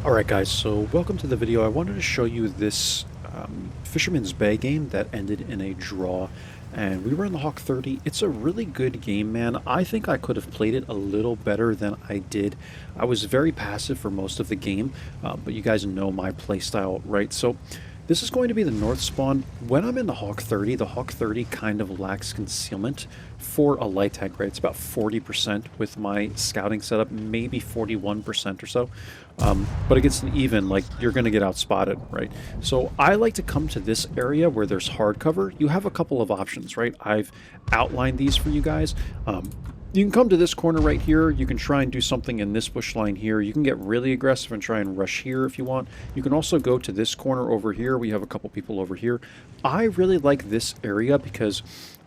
Alright guys, so welcome to the video. I wanted to show you this Fisherman's Bay game that ended in a draw, and we were in the Hawk 30. It's a really good game, man. I think I could have played it a little better than I did. I was very passive for most of the game, but you guys know my playstyle, right? So this is going to be the north spawn. When I'm in the Hawk 30, the Hawk 30 kind of lacks concealment for a light tank, right? It's about 40% with my scouting setup, maybe 41% or so. But against an even, like, you're going to get outspotted, right? So I like to come to this area where there's hard cover. You have a couple of options, right? I've outlined these for you guys. You can come to this corner right here. You can try and do something in this bush line here. You can get really aggressive and try and rush here if you want. You can also go to this corner over here. We have a couple people over here. I really like this area because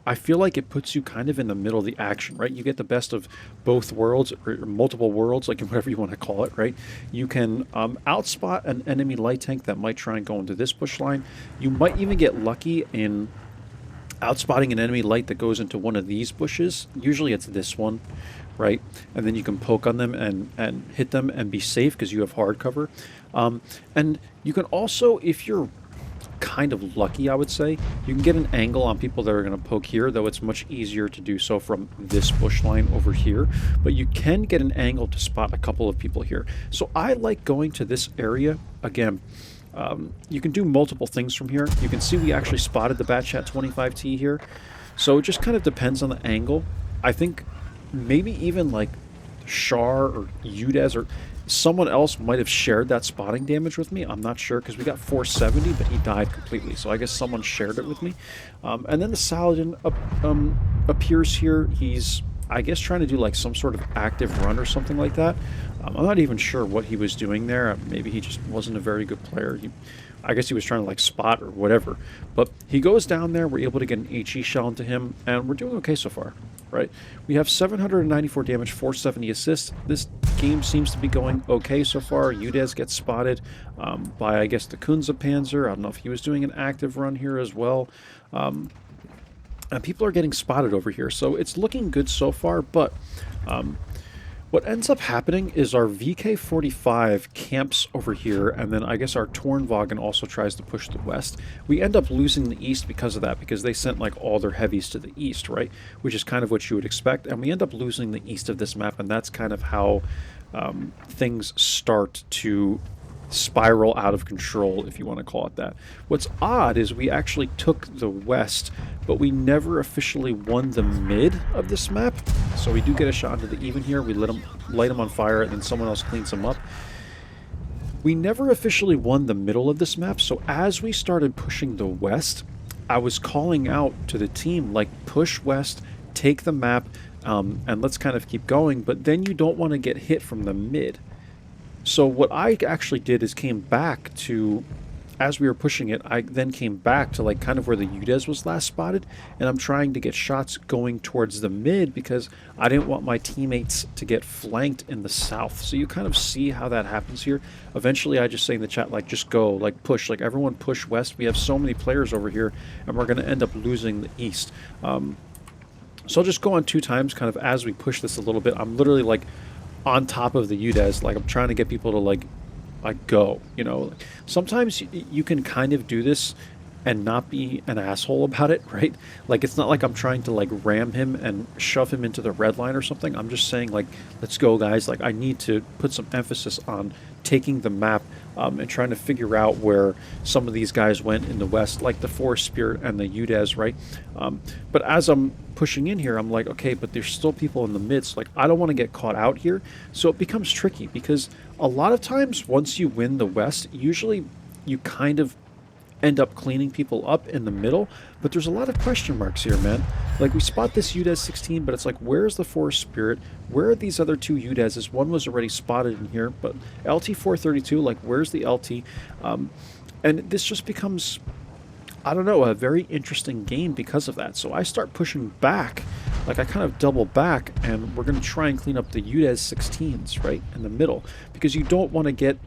I feel like it puts you kind of in the middle of the action, right? You get the best of both worlds, or multiple worlds, like whatever you want to call it, right? You can outspot an enemy light tank that might try and go into this bush line. You might even get lucky in outspotting an enemy light that goes into one of these bushes. Usually it's this one, right? And then you can poke on them and hit them and be safe because you have hard cover. And you can also, if you're kind of lucky, I would say, you can get an angle on people that are going to poke here, though it's much easier to do so from this bush line over here. But you can get an angle to spot a couple of people here. So I like going to this area. Again, you can do multiple things from here. You can see we actually spotted the Batchat 25T here. So it just kind of depends on the angle. I think maybe even like Shar or Udez or someone else might have shared that spotting damage with me. I'm not sure because we got 470, but he died completely. So I guess someone shared it with me. And then the Saladin appears here. He's, I guess, trying to do like some sort of active run or something like that. I'm not even sure what he was doing there. Maybe he just wasn't a very good player. I guess he was trying to like spot or whatever. But he goes down there. We're able to get an HE shell into him, and we're doing okay so far, right? We have 794 damage, 470 assists. This game seems to be going okay so far. Udez gets spotted by, I guess, the Kunza Panzer. I don't know if he was doing an active run here as well. And people are getting spotted over here, so it's looking good so far, but what ends up happening is our VK-45 camps over here, and then I guess our Tornwagen also tries to push the west. We end up losing the east because of that, because they sent like all their heavies to the east, right? Which is kind of what you would expect, and we end up losing the east of this map, and that's kind of how things start to spiral out of control, if you want to call it that. What's odd is we actually took the west, but we never officially won the mid of this map. So we do get a shot into the even here. We light him on fire, and then someone else cleans him up. We never officially won the middle of this map, so as we started pushing the west, I was calling out to the team, like, push west, take the map, and let's kind of keep going, but then you don't want to get hit from the mid. So what I actually did is came back to, as we were pushing it, I then came back to like kind of where the Udez was last spotted, and I'm trying to get shots going towards the mid because I didn't want my teammates to get flanked in the south. So you kind of see how that happens here. Eventually I just say in the chat, like, just go, like, push, like, everyone push west. We have so many players over here, and we're going to end up losing the east. So I'll just go on 2 times kind of as we push this a little bit. I'm literally like on top of the Udez, like I'm trying to get people to like go, you know. Sometimes you can kind of do this and not be an asshole about it, right? Like, it's not like I'm trying to like ram him and shove him into the red line or something. I'm just saying, like, let's go, guys. Like, I need to put some emphasis on taking the map and trying to figure out where some of these guys went in the west, like the Forest Spirit and the Udez, right? But as I'm pushing in here, I'm like, okay, but there's still people in the midst. Like, I don't want to get caught out here. So it becomes tricky because a lot of times once you win the west, usually you kind of end up cleaning people up in the middle, but there's a lot of question marks here, man. Like, we spot this Udez 16, but it's like, where's the Forest Spirit? Where are these other 2 Udezes? One was already spotted in here, but LT 432, like, where's the LT? And this just becomes, I don't know, a very interesting game because of that. So I start pushing back, like I kind of double back, and we're going to try and clean up the Udez 16s, right, in the middle, because you don't want to get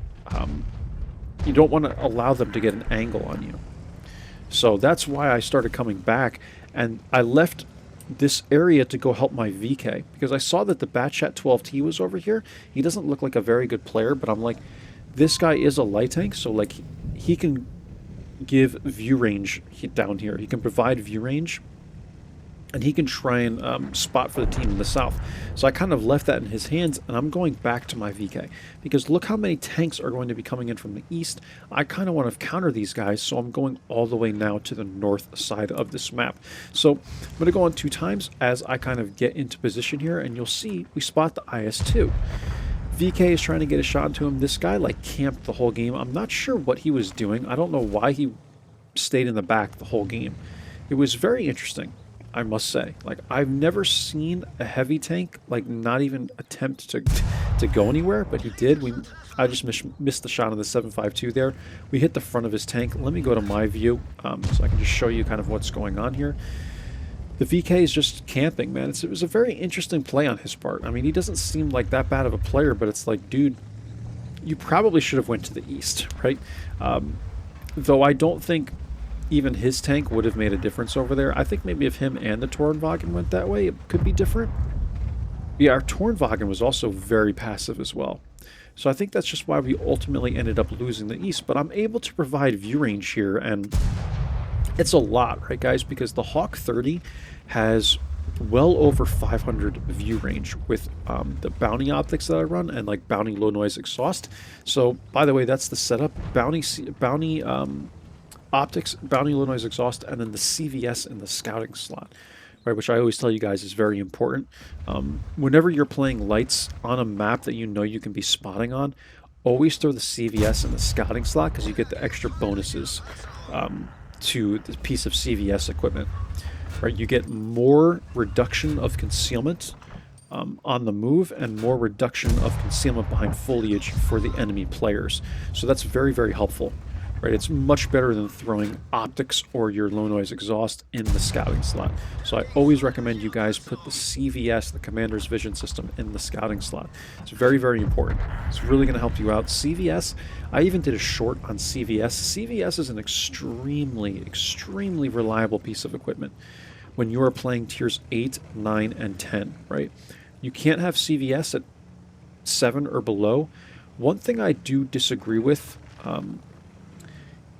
you don't want to allow them to get an angle on you. So that's why I started coming back, and I left this area to go help my VK, because I saw that the Batchat 12T was over here. He doesn't look like a very good player, but I'm like, This guy is a light tank, so like he can give view range down here. He can provide view range, and he can try and spot for the team in the south. So I kind of left that in his hands, and I'm going back to my VK. Because look how many tanks are going to be coming in from the east. I kind of want to counter these guys, so I'm going all the way now to the north side of this map. So I'm going to go on 2 times as I kind of get into position here, and you'll see we spot the IS-2. VK is trying to get a shot into him. This guy like camped the whole game. I'm not sure what he was doing. I don't know why he stayed in the back the whole game. It was very interesting, I must say. Like, I've never seen a heavy tank like not even attempt to go anywhere, but he did. I just missed the shot on the 7.52 there. We hit the front of his tank. Let me go to my view so I can just show you kind of what's going on here. The VK is just camping, man. It was a very interesting play on his part. I mean, he doesn't seem like that bad of a player, but it's like, dude, you probably should have went to the east, right? Though I don't think even his tank would have made a difference over there. I think maybe if him and the Tornwagen went that way, it could be different. Yeah, our Tornwagen was also very passive as well. So I think that's just why we ultimately ended up losing the east. But I'm able to provide view range here, and it's a lot, right, guys? Because the Hawk 30 has well over 500 view range with the bounty optics that I run and like bounty low noise exhaust. So, by the way, that's the setup: bounty optics, bounty low noise exhaust, and then the CVS in the scouting slot, right? Which I always tell you guys is very important. Whenever you're playing lights on a map that you know you can be spotting on, always throw the CVS in the scouting slot because you get the extra bonuses to the piece of CVS equipment. Right, you get more reduction of concealment on the move and more reduction of concealment behind foliage for the enemy players. So that's very, very helpful. Right, it's much better than throwing optics or your low noise exhaust in the scouting slot. So I always recommend you guys put the CVS, the Commander's Vision System, in the scouting slot. It's very, very important. It's really going to help you out. CVS, I even did a short on CVS. CVS is an extremely, extremely reliable piece of equipment when you are playing tiers 8, 9, and 10, right? You can't have CVS at 7 or below. One thing I do disagree with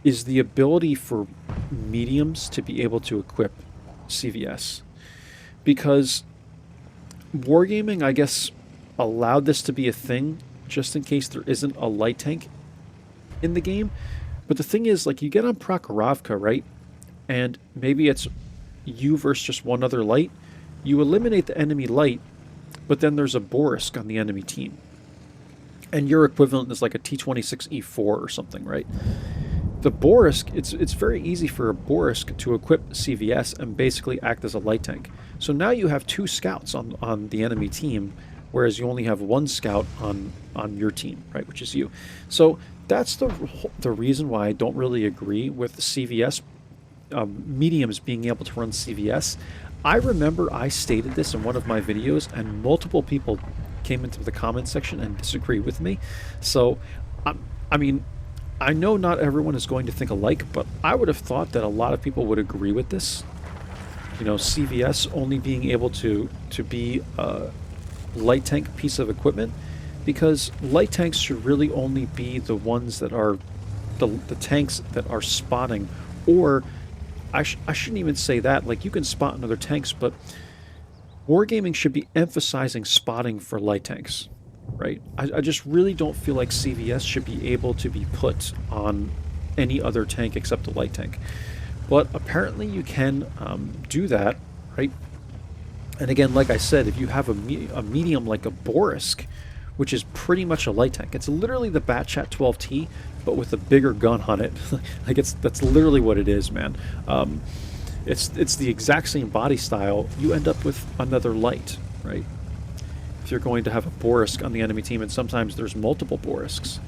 is the ability for mediums to be able to equip CVS. Because Wargaming, I guess, allowed this to be a thing just in case there isn't a light tank in the game. But the thing is, like, you get on Prokhorovka, right? And maybe it's you versus just one other light. You eliminate the enemy light, but then there's a Borisk on the enemy team. And your equivalent is like a T-26E4 or something, right? The Borisk, it's very easy for a Borisk to equip CVS and basically act as a light tank. So now you have 2 scouts on the enemy team, whereas you only have 1 scout on your team, right, which is you. So that's the reason why I don't really agree with the CVS mediums being able to run CVS. I remember I stated this in one of my videos, and multiple people came into the comment section and disagreed with me. So, I mean, I know not everyone is going to think alike, but I would have thought that a lot of people would agree with this. You know, CVS only being able to be a light tank piece of equipment, because light tanks should really only be the ones that are the tanks that are spotting, or I shouldn't even say that. Like, you can spot in other tanks, but Wargaming should be emphasizing spotting for light tanks. Right? I just really don't feel like CVS should be able to be put on any other tank except a light tank. But apparently you can do that, right? And again, like I said, if you have a medium like a Borisk, which is pretty much a light tank, it's literally the Batchat 12T, but with a bigger gun on it. Like, that's literally what it is, man. It's the exact same body style. You end up with another light, right? If you're going to have a Borisk on the enemy team, and sometimes there's multiple Borisks.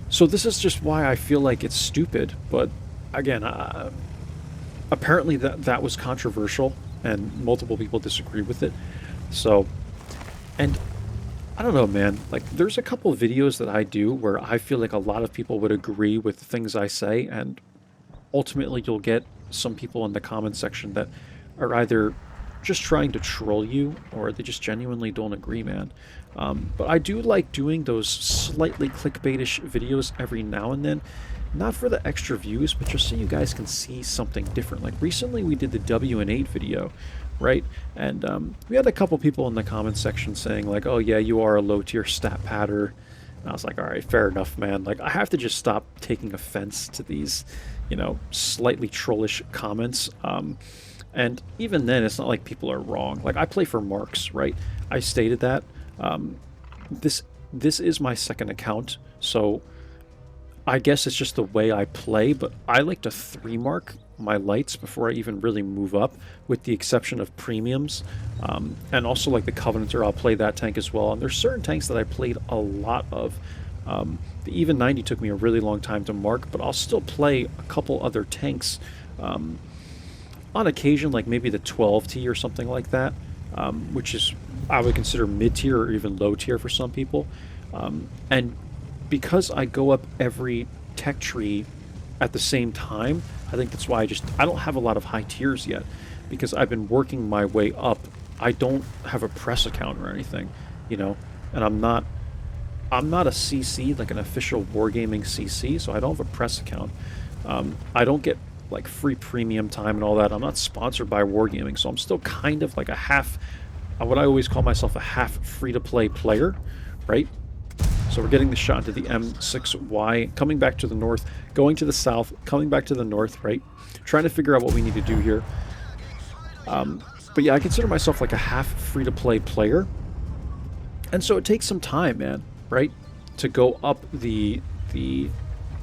So this is just why I feel like it's stupid, but again, apparently that was controversial, and multiple people disagree with it. So, and I don't know, man, like, there's a couple of videos that I do where I feel like a lot of people would agree with the things I say, and ultimately you'll get some people in the comment section that are either just trying to troll you, or they just genuinely don't agree, man. But I do like doing those slightly clickbaitish videos every now and then, not for the extra views, but just so you guys can see something different. Like recently we did the W&8 video, right? And we had a couple people in the comments section saying like, oh yeah, you are a low tier stat patter. And I was like, all right, fair enough, man. Like I have to just stop taking offense to these, you know, slightly trollish comments. And even then, it's not like people are wrong. Like I play for marks, right? I stated that. Um, this this is my second account, so I guess it's just the way I play, but I like to 3 mark my lights before I even really move up, with the exception of premiums. And also like the Covenanter, I'll play that tank as well. And there's certain tanks that I played a lot of. The Even 90 took me a really long time to mark, but I'll still play a couple other tanks on occasion, like maybe the 12T or something like that, which is I would consider mid-tier or even low-tier for some people. And because I go up every tech tree at the same time, I think that's why I don't have a lot of high tiers yet, because I've been working my way up. I don't have a press account or anything, you know, and I'm not a CC, like an official wargaming CC, so I don't have a press account. I don't get like free premium time and all that. I'm not sponsored by wargaming, so I'm still kind of like a half, what I always call myself, a half free-to-play player, right? So we're getting the shot into the M6Y, coming back to the north, going to the south, coming back to the north, right? Trying to figure out what we need to do here. But yeah, I consider myself like a half free-to-play player. And so it takes some time, man, right? To go up the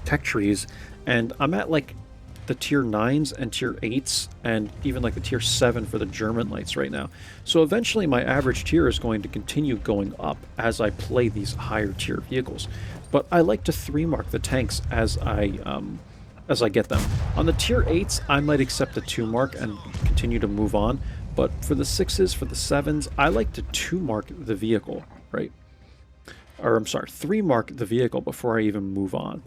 tech trees. And I'm at like the tier 9s and tier 8s and even like the tier 7 for the German lights right now. So eventually my average tier is going to continue going up as I play these higher tier vehicles. But I like to 3-mark the tanks as I get them. On the tier 8s, I might accept a 2-mark and continue to move on. But for the 6s, for the 7s, I like to 2-mark the vehicle, right? Or I'm sorry, 3-mark the vehicle before I even move on.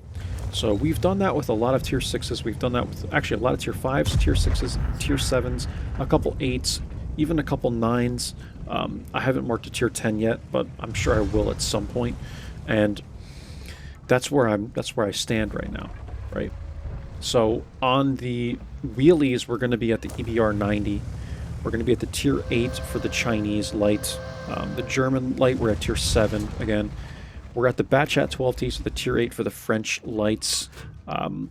So we've done that with a lot of tier 6s. We've done that with actually a lot of tier 5s, tier 6s, tier 7s, a couple 8s, even a couple 9s. I haven't marked a tier 10 yet, but I'm sure I will at some point. And that's where I stand right now, right? So on the wheelies, we're going to be at the EBR 90. We're going to be at the tier 8 for the Chinese light. The German light, we're at tier 7 again. We're at the Batchat 12T, so the tier 8 for the French lights. And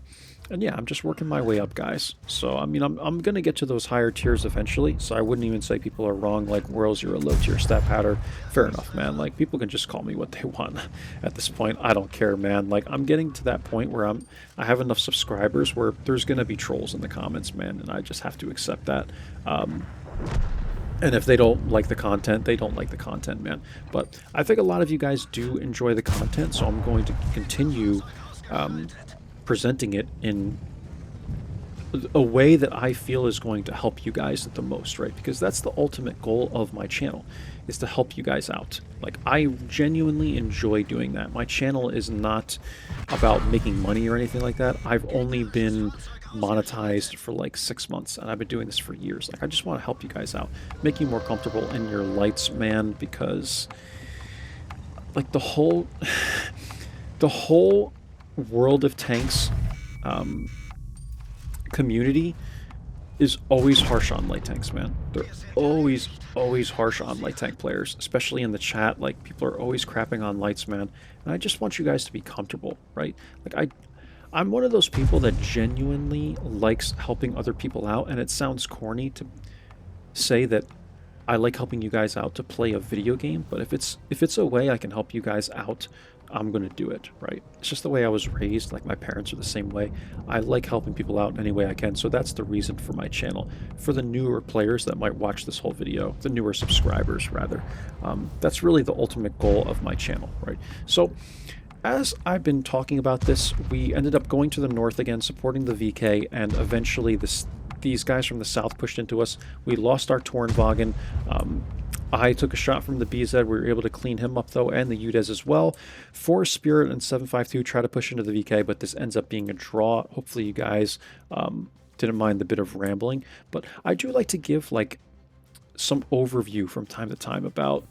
yeah, I'm just working my way up, guys. So, I mean, I'm going to get to those higher tiers eventually, so I wouldn't even say people are wrong, like, Whirls, you're a low-tier stat patter. Fair enough, man. Like, people can just call me what they want at this point. I don't care, man. Like, I'm getting to that point where I have enough subscribers where there's going to be trolls in the comments, man, and I just have to accept that. And if they don't like the content, they don't like the content, man. But I think a lot of you guys do enjoy the content, so I'm going to continue presenting it in a way that I feel is going to help you guys the most, right? Because that's the ultimate goal of my channel, is to help you guys out. Like, I genuinely enjoy doing that. My channel is not about making money or anything like that. I've only been monetized for like 6 months, and I've been doing this for years. Like, I just want to help you guys out, make you more comfortable in your lights, man, because like the whole World of Tanks community is always harsh on light tanks, man. They're always harsh on light tank players, especially in the chat. Like, people are always crapping on lights, man. And I just want you guys to be comfortable, right? Like, I'm one of those people that genuinely likes helping other people out, and it sounds corny to say that I like helping you guys out to play a video game, but if it's a way I can help you guys out, I'm going to do it, right? It's just the way I was raised. Like, my parents are the same way. I like helping people out in any way I can, so that's the reason for my channel. For the newer players that might watch this whole video, the newer subscribers, rather, that's really the ultimate goal of my channel, right? So, as I've been talking about this, we ended up going to the north again, supporting the VK, and eventually these guys from the south pushed into us. We lost our Tornwagen. I took a shot from the BZ. We were able to clean him up, though, and the UDES as well. 4 Spirit and 752 try to push into the VK, but this ends up being a draw. Hopefully you guys didn't mind the bit of rambling. But I do like to give, like, some overview from time to time about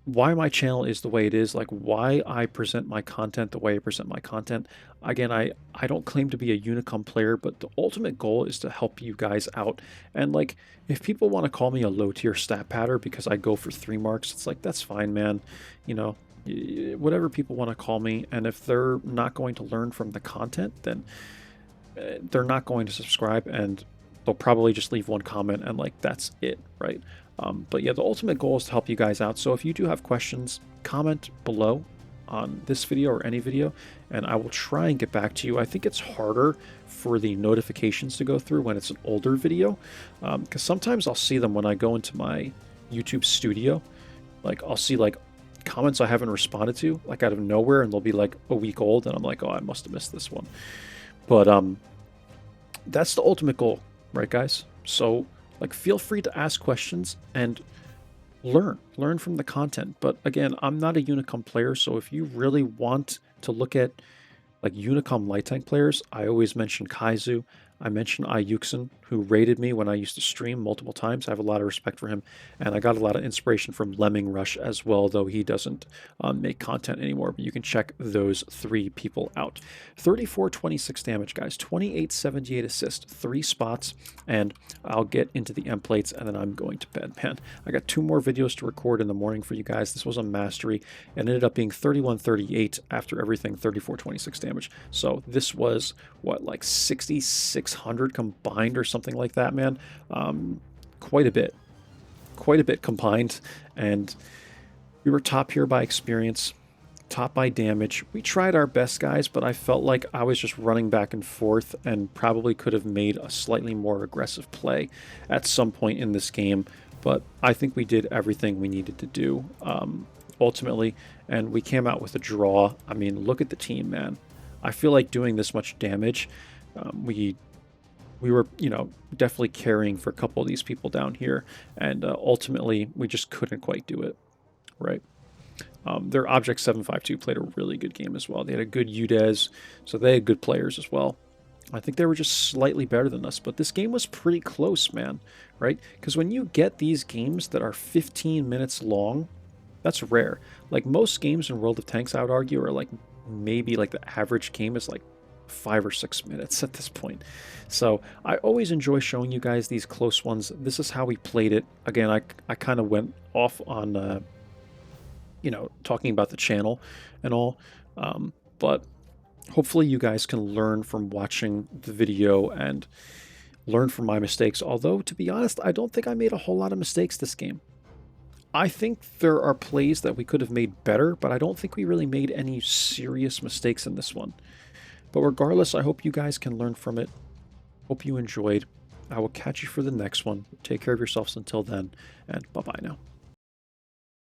why my channel is the way it is, like why I present my content the way I present my content. Again, I don't claim to be a Unicum player, but the ultimate goal is to help you guys out. And like, if people want to call me a low tier stat patter because I go for 3 marks, it's like, that's fine, man. You know, whatever people want to call me. And if they're not going to learn from the content, then they're not going to subscribe, and they'll probably just leave one comment, and like that's it, right? But yeah, the ultimate goal is to help you guys out. So if you do have questions, comment below on this video or any video, and I will try and get back to you. I think it's harder for the notifications to go through when it's an older video, because sometimes I'll see them when I go into my YouTube studio. Like I'll see like comments I haven't responded to, like out of nowhere, and they'll be like a week old, and I'm like, oh, I must have missed this one. But that's the ultimate goal, right, guys? So like, feel free to ask questions and learn from the content. But again, I'm not a Unicum player, so if you really want to look at like Unicum light tank players, I always mention Kaizu. I mentioned Ayuxin, who raided me when I used to stream multiple times. I have a lot of respect for him, and I got a lot of inspiration from Lemming Rush as well, though he doesn't make content anymore. But you can check those 3 people out. 3426 damage, guys. 2878 assist, 3 spots, and I'll get into the end plates, and then I'm going to bed, man. I got 2 more videos to record in the morning for you guys. This was a mastery. It ended up being 3138 after everything, 3426 damage. So this was, what, like 6,600 combined or something like that, man. Quite a bit combined, and we were top here by experience, top by damage. We tried our best, guys, but I felt like I was just running back and forth and probably could have made a slightly more aggressive play at some point in this game, but I think we did everything we needed to do ultimately, and we came out with a draw. I mean, look at the team, man. I feel like doing this much damage, we were, you know, definitely carrying for a couple of these people down here, and ultimately we just couldn't quite do it, right? Their Object 752 played a really good game as well. They had a good UDES, so they had good players as well. I think they were just slightly better than us, but this game was pretty close, man, right? Because when you get these games that are 15 minutes long, that's rare. Like most games in World of Tanks, I would argue, are like maybe like the average game is like 5 or 6 minutes at this point. So I always enjoy showing you guys these close ones. This is how we played it. Again, I kind of went off on you know, talking about the channel and all, but hopefully you guys can learn from watching the video and learn from my mistakes. Although, to be honest, I don't think I made a whole lot of mistakes this game. I think there are plays that we could have made better, but I don't think we really made any serious mistakes in this one. But regardless, I hope you guys can learn from it. Hope you enjoyed. I will catch you for the next one. Take care of yourselves until then, and bye-bye now.